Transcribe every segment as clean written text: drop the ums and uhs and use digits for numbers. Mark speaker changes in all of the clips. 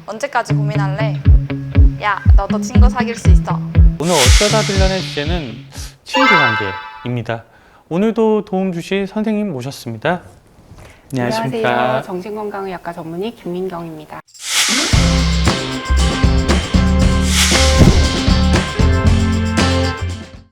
Speaker 1: 언제까지 고민할래? 야, 너도 친구 사귈 수 있어.
Speaker 2: 오늘 어쩌다 빌런의 주제는 친구 관계입니다. 오늘도 도움 주실 선생님 모셨습니다. 안녕하십니까.
Speaker 3: 안녕하세요. 정신건강의학과 전문의 김민경입니다.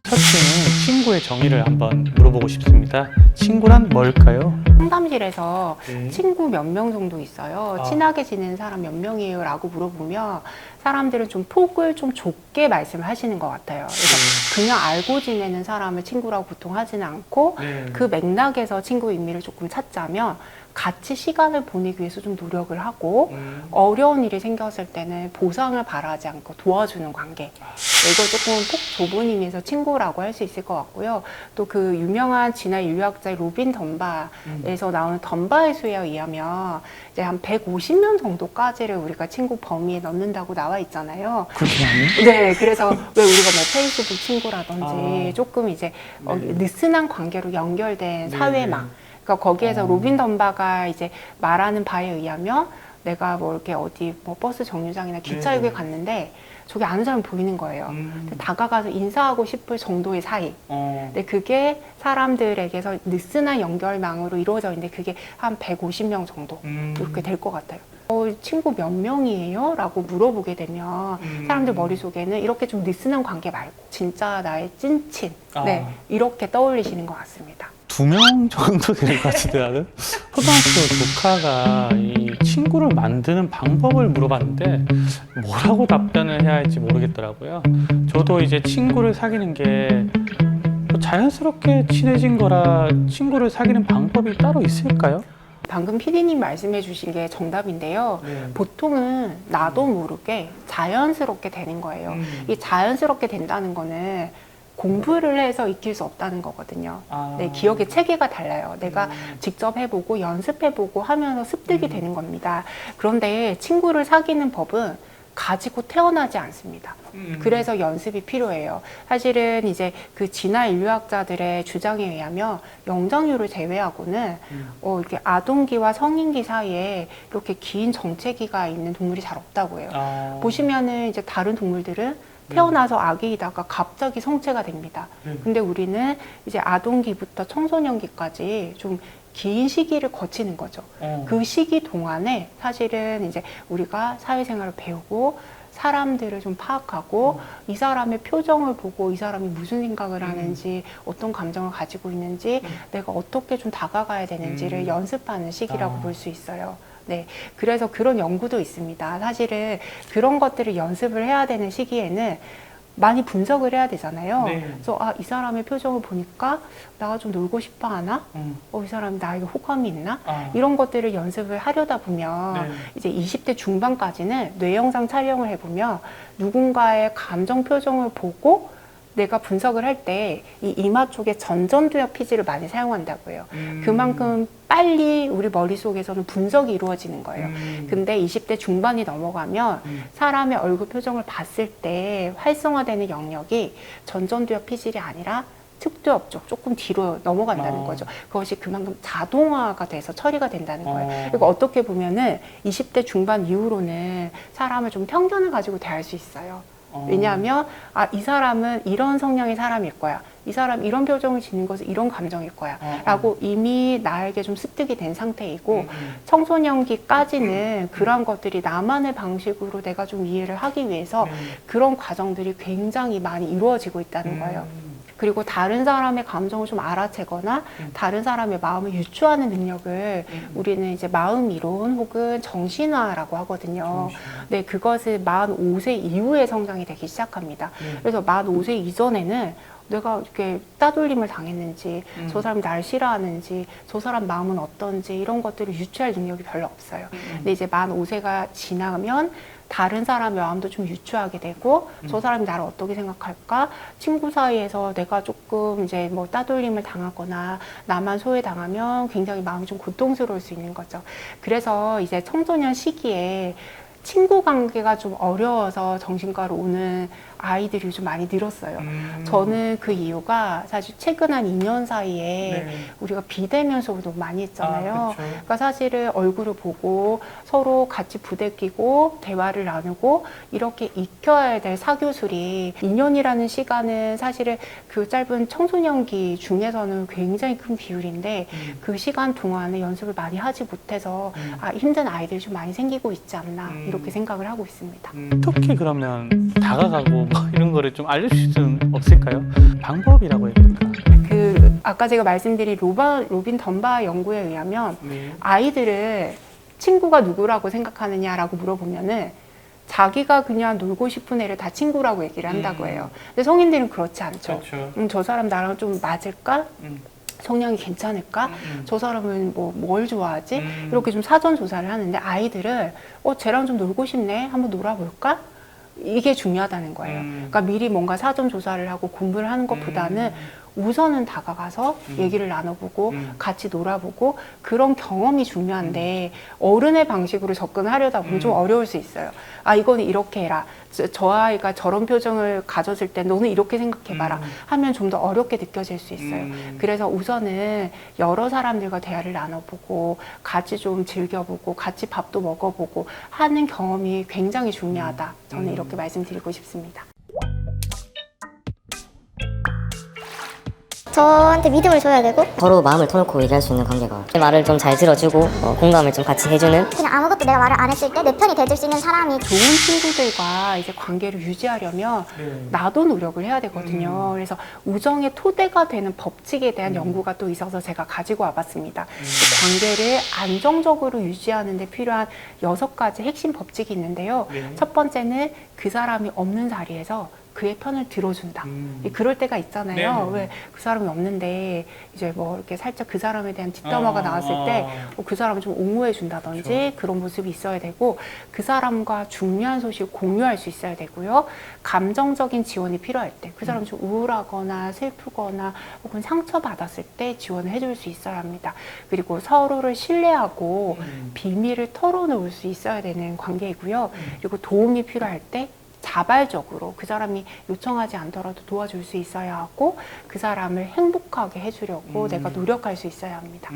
Speaker 2: 첫째는 친구의 정의를 한번 물어보고 싶습니다. 친구란 뭘까요?
Speaker 3: 상담실에서 친구 몇 명 정도 있어요. 친하게 지내는 사람 몇 명이에요? 라고 물어보면 사람들은 좀 폭을 좀 좁게 말씀을 하시는 것 같아요. 그래서 그냥 알고 지내는 사람을 친구라고 보통 하지는 않고 그 맥락에서 친구의 의미를 조금 찾자면 같이 시간을 보내기 위해서 좀 노력을 하고 어려운 일이 생겼을 때는 보상을 바라지 않고 도와주는 관계, 이걸 조금 폭 좁은 의미에서 친구라고 할 수 있을 것 같고요. 또 그 유명한 진화 인류학자 로빈 덤바에서 나오는 덤바의 수에 의하면 이제 한 150명 정도까지를 우리가 친구 범위에 넣는다고 나와 있잖아요.
Speaker 2: 그렇게 많이?
Speaker 3: 네, 그래서 왜 우리가 뭐 페이스북 친구라든지 조금 이제 느슨한 관계로 연결된 사회망, 그러니까 거기에서 로빈 덤바가 이제 말하는 바에 의하면 내가 뭐 이렇게 어디 뭐 버스 정류장이나 기차역에 갔는데 저기 아는 사람이 보이는 거예요. 다가가서 인사하고 싶을 정도의 사이. 근데 그게 사람들에게서 느슨한 연결망으로 이루어져 있는데 그게 한 150명 정도 이렇게 될 것 같아요. 친구 몇 명이에요? 라고 물어보게 되면 사람들 머릿속에는 이렇게 좀 느슨한 관계 말고 진짜 나의 찐친, 네, 이렇게 떠올리시는 것 같습니다.
Speaker 2: 2명 정도 되는 것 같은데 나는? 초등학교 조카가 이 친구를 만드는 방법을 물어봤는데 뭐라고 답변을 해야 할지 모르겠더라고요. 저도 이제 친구를 사귀는 게 자연스럽게 친해진 거라 친구를 사귀는 방법이 따로 있을까요?
Speaker 3: 방금 PD님 말씀해 주신 게 정답인데요. 보통은 나도 모르게 자연스럽게 되는 거예요. 이 자연스럽게 된다는 거는 공부를 해서 익힐 수 없다는 거거든요. 네, 기억의 체계가 달라요. 내가 직접 해보고 연습해보고 하면서 습득이 되는 겁니다. 그런데 친구를 사귀는 법은 가지고 태어나지 않습니다. 그래서 연습이 필요해요. 사실은 이제 그 진화 인류학자들의 주장에 의하면 영장류를 제외하고는 이렇게 아동기와 성인기 사이에 이렇게 긴 정체기가 있는 동물이 잘 없다고 해요. 보시면은 이제 다른 동물들은 태어나서 아기이다가 갑자기 성체가 됩니다. 근데 우리는 이제 아동기부터 청소년기까지 좀 긴 시기를 거치는 거죠. 그 시기 동안에 사실은 이제 우리가 사회생활을 배우고 사람들을 좀 파악하고 이 사람의 표정을 보고 이 사람이 무슨 생각을 하는지 어떤 감정을 가지고 있는지 내가 어떻게 좀 다가가야 되는지를 연습하는 시기라고 볼 수 있어요. 네, 그래서 그런 연구도 있습니다. 사실은 그런 것들을 연습을 해야 되는 시기에는 많이 분석을 해야 되잖아요. 그래서 이 사람의 표정을 보니까 나가 좀 놀고 싶어 하나? 이 사람이 나에게 호감이 있나? 이런 것들을 연습을 하려다 보면 이제 20대 중반까지는 뇌영상 촬영을 해보면 누군가의 감정 표정을 보고 내가 분석을 할 때 이 이마 쪽에 전전두엽 피지를 많이 사용한다고 해요. 그만큼 빨리 우리 머릿속에서는 분석이 이루어지는 거예요. 근데 20대 중반이 넘어가면 사람의 얼굴 표정을 봤을 때 활성화되는 영역이 전전두엽 피질이 아니라 측두엽 쪽 조금 뒤로 넘어간다는 거죠. 그것이 그만큼 자동화가 돼서 처리가 된다는 거예요. 그러니까 어떻게 보면은 20대 중반 이후로는 사람을 좀 편견을 가지고 대할 수 있어요. 왜냐하면 이 사람은 이런 성향의 사람일 거야. 이 사람 이런 표정을 짓는 것은 이런 감정일 거야. 라고 이미 나에게 좀 습득이 된 상태이고 청소년기까지는 그런 것들이 나만의 방식으로 내가 좀 이해를 하기 위해서 그런 과정들이 굉장히 많이 이루어지고 있다는 거예요. 그리고 다른 사람의 감정을 좀 알아채거나 다른 사람의 마음을 유추하는 능력을 우리는 이제 마음 이론 혹은 정신화라고 하거든요. 네, 그것을 45세 이후에 성장이 되기 시작합니다. 그래서 45세 이전에는 내가 이렇게 따돌림을 당했는지, 저 사람이 나를 싫어하는지, 저 사람 마음은 어떤지 이런 것들을 유추할 능력이 별로 없어요. 근데 이제 45세가 지나면 다른 사람의 마음도 좀 유추하게 되고 저 사람이 나를 어떻게 생각할까? 친구 사이에서 내가 조금 이제 뭐 따돌림을 당하거나 나만 소외당하면 굉장히 마음이 좀 고통스러울 수 있는 거죠. 그래서 이제 청소년 시기에 친구 관계가 좀 어려워서 정신과로 오는 아이들이 좀 많이 늘었어요. 저는 그 이유가 사실 최근 한 2년 사이에 우리가 비대면 수업을 너무 많이 했잖아요. 그러니까 사실은 얼굴을 보고 서로 같이 부대끼고 대화를 나누고 이렇게 익혀야 될 사교술이 2년이라는 시간은 사실은 그 짧은 청소년기 중에서는 굉장히 큰 비율인데 그 시간 동안에 연습을 많이 하지 못해서 힘든 아이들이 좀 많이 생기고 있지 않나 이렇게 생각을 하고 있습니다.
Speaker 2: 어떻게 그러면 다가가고 뭐 이런 거를 좀 알려주실 수는 없을까요? 방법이라고 해야 될까?
Speaker 3: 그 아까 제가 말씀드린 로빈 덤바 연구에 의하면 아이들을 친구가 누구라고 생각하느냐라고 물어보면은 자기가 그냥 놀고 싶은 애를 다 친구라고 얘기를 한다고 해요. 근데 성인들은 그렇지 않죠. 저 사람 나랑 좀 맞을까? 성향이 괜찮을까? 저 사람은 뭘 좋아하지? 이렇게 좀 사전 조사를 하는데 아이들은 쟤랑 좀 놀고 싶네. 한번 놀아볼까? 이게 중요하다는 거예요. 그러니까 미리 뭔가 사전 조사를 하고 공부를 하는 것보다는 우선은 다가가서 얘기를 나눠보고 같이 놀아보고 그런 경험이 중요한데 어른의 방식으로 접근하려다 보면 좀 어려울 수 있어요. 이거는 이렇게 해라. 저 아이가 저런 표정을 가졌을 때 너는 이렇게 생각해봐라 하면 좀 더 어렵게 느껴질 수 있어요. 그래서 우선은 여러 사람들과 대화를 나눠보고 같이 좀 즐겨보고 같이 밥도 먹어보고 하는 경험이 굉장히 중요하다. 저는 이렇게 말씀드리고 싶습니다.
Speaker 4: 저한테 믿음을 줘야 되고 서로 마음을 터놓고 얘기할 수 있는 관계가 제 말을 좀 잘 들어주고 공감을 좀 같이 해주는
Speaker 5: 그냥 아무것도 내가 말을 안 했을 때 내 편이 돼줄 수 있는 사람이
Speaker 3: 좋은 친구들과 이제 관계를 유지하려면 나도 노력을 해야 되거든요. 그래서 우정의 토대가 되는 법칙에 대한 연구가 또 있어서 제가 가지고 와봤습니다. 그 관계를 안정적으로 유지하는 데 필요한 6가지 핵심 법칙이 있는데요. 첫 번째는 그 사람이 없는 자리에서 그의 편을 들어준다. 그럴 때가 있잖아요. 왜 그 사람이 없는데 이제 이렇게 살짝 그 사람에 대한 뒷담화가 나왔을 때 그 사람을 좀 옹호해 준다든지 그런 모습이 있어야 되고 그 사람과 중요한 소식을 공유할 수 있어야 되고요. 감정적인 지원이 필요할 때 그 사람이 좀 우울하거나 슬프거나 혹은 상처받았을 때 지원을 해줄 수 있어야 합니다. 그리고 서로를 신뢰하고 비밀을 털어놓을 수 있어야 되는 관계이고요. 그리고 도움이 필요할 때 자발적으로 그 사람이 요청하지 않더라도 도와줄 수 있어야 하고 그 사람을 행복하게 해주려고 내가 노력할 수 있어야 합니다.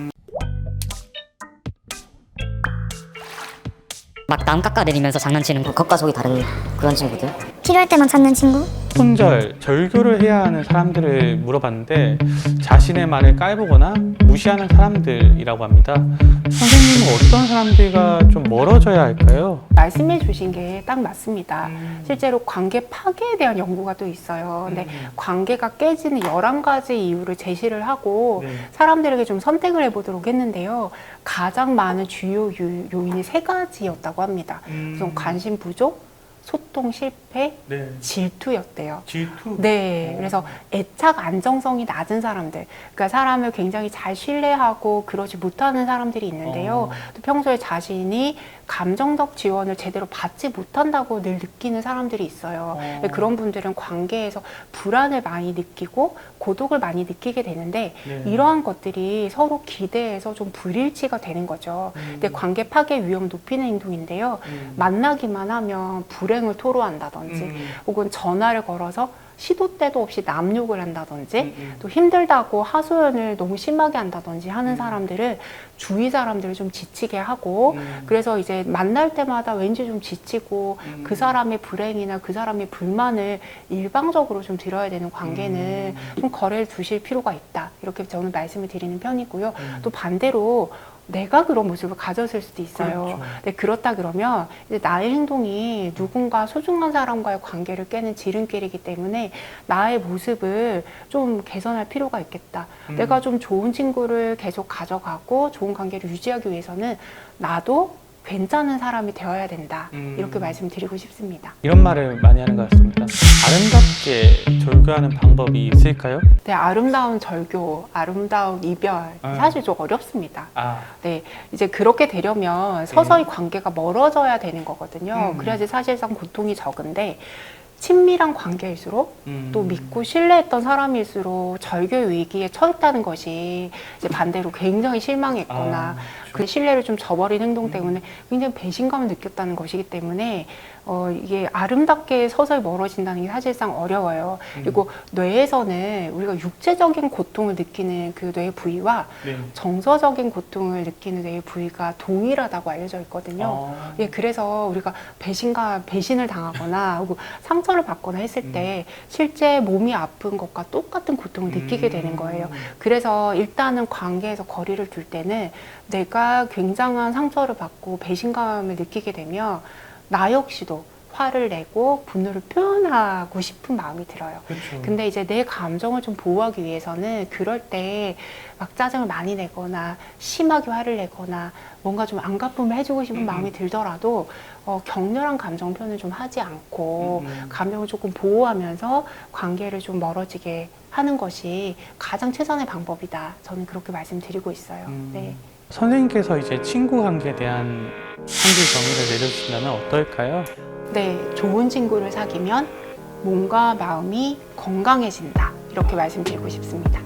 Speaker 4: 막 남 깎아내리면서 장난치는 겉과 속이 다른 그런 친구들.
Speaker 5: 필요할 때만 찾는 친구?
Speaker 2: 혼절, 절교를 해야 하는 사람들을 물어봤는데 자신의 말을 깔보거나 무시하는 사람들이라고 합니다. 선생님은 어떤 사람들과 좀 멀어져야 할까요?
Speaker 3: 말씀해 주신 게 딱 맞습니다. 실제로 관계 파괴에 대한 연구가 또 있어요. 근데 관계가 깨지는 11가지 이유를 제시를 하고 사람들에게 좀 선택을 해보도록 했는데요. 가장 많은 주요 요인이 3가지였다고 합니다. 우선 관심 부족, 소통 실패, 질투였대요.
Speaker 2: 질투?
Speaker 3: 네. 그래서 애착 안정성이 낮은 사람들, 그러니까 사람을 굉장히 잘 신뢰하고 그러지 못하는 사람들이 있는데요. 또 평소에 자신이 감정적 지원을 제대로 받지 못한다고 늘 느끼는 사람들이 있어요. 그런 분들은 관계에서 불안을 많이 느끼고 고독을 많이 느끼게 되는데 이러한 것들이 서로 기대해서 좀 불일치가 되는 거죠. 근데 관계 파괴 위험 높이는 행동인데요. 만나기만 하면 불행을 토로한다든지 혹은 전화를 걸어서 시도 때도 없이 남욕을 한다든지 또 힘들다고 하소연을 너무 심하게 한다든지 하는 사람들은 주위 사람들을 좀 지치게 하고 그래서 이제 만날 때마다 왠지 좀 지치고 그 사람의 불행이나 그 사람의 불만을 일방적으로 좀 들어야 되는 관계는 좀 거리를 두실 필요가 있다. 이렇게 저는 말씀을 드리는 편이고요. 또 반대로 내가 그런 모습을 가졌을 수도 있어요. 근데 그렇다 그러면 이제 나의 행동이 누군가 소중한 사람과의 관계를 깨는 지름길이기 때문에 나의 모습을 좀 개선할 필요가 있겠다. 내가 좀 좋은 친구를 계속 가져가고 좋은 관계를 유지하기 위해서는 나도 괜찮은 사람이 되어야 된다. 이렇게 말씀드리고 싶습니다.
Speaker 2: 이런 말을 많이 하는 것 같습니다. 아름답게 절교하는 방법이 있을까요?
Speaker 3: 네, 아름다운 절교, 아름다운 이별 사실 좀 어렵습니다. 네, 이제 그렇게 되려면 서서히 관계가 멀어져야 되는 거거든요. 그래야지 사실상 고통이 적은데 친밀한 관계일수록 또 믿고 신뢰했던 사람일수록 절교 위기에 처했다는 것이 이제 반대로 굉장히 실망했거나 그 신뢰를 좀 저버린 행동 때문에 굉장히 배신감을 느꼈다는 것이기 때문에 이게 아름답게 서서히 멀어진다는 게 사실상 어려워요. 그리고 뇌에서는 우리가 육체적인 고통을 느끼는 그 뇌 부위와
Speaker 2: 네.
Speaker 3: 정서적인 고통을 느끼는 뇌 부위가 동일하다고 알려져 있거든요. 예, 그래서 우리가 배신을 당하거나 혹은 상처를 받거나 했을 때 실제 몸이 아픈 것과 똑같은 고통을 느끼게 되는 거예요. 그래서 일단은 관계에서 거리를 둘 때는 내가 굉장한 상처를 받고 배신감을 느끼게 되면 나 역시도 화를 내고 분노를 표현하고 싶은 마음이 들어요.
Speaker 2: 그렇죠.
Speaker 3: 근데 이제 내 감정을 좀 보호하기 위해서는 그럴 때 막 짜증을 많이 내거나 심하게 화를 내거나 뭔가 좀 안갚음을 해주고 싶은 마음이 들더라도 격렬한 감정 표현을 좀 하지 않고 감정을 조금 보호하면서 관계를 좀 멀어지게 하는 것이 가장 최선의 방법이다. 저는 그렇게 말씀드리고 있어요. 네.
Speaker 2: 선생님께서 이제 친구 관계에 대한 한 줄 정의를 내려주신다면 어떨까요?
Speaker 3: 네, 좋은 친구를 사귀면 몸과 마음이 건강해진다. 이렇게 말씀드리고 싶습니다.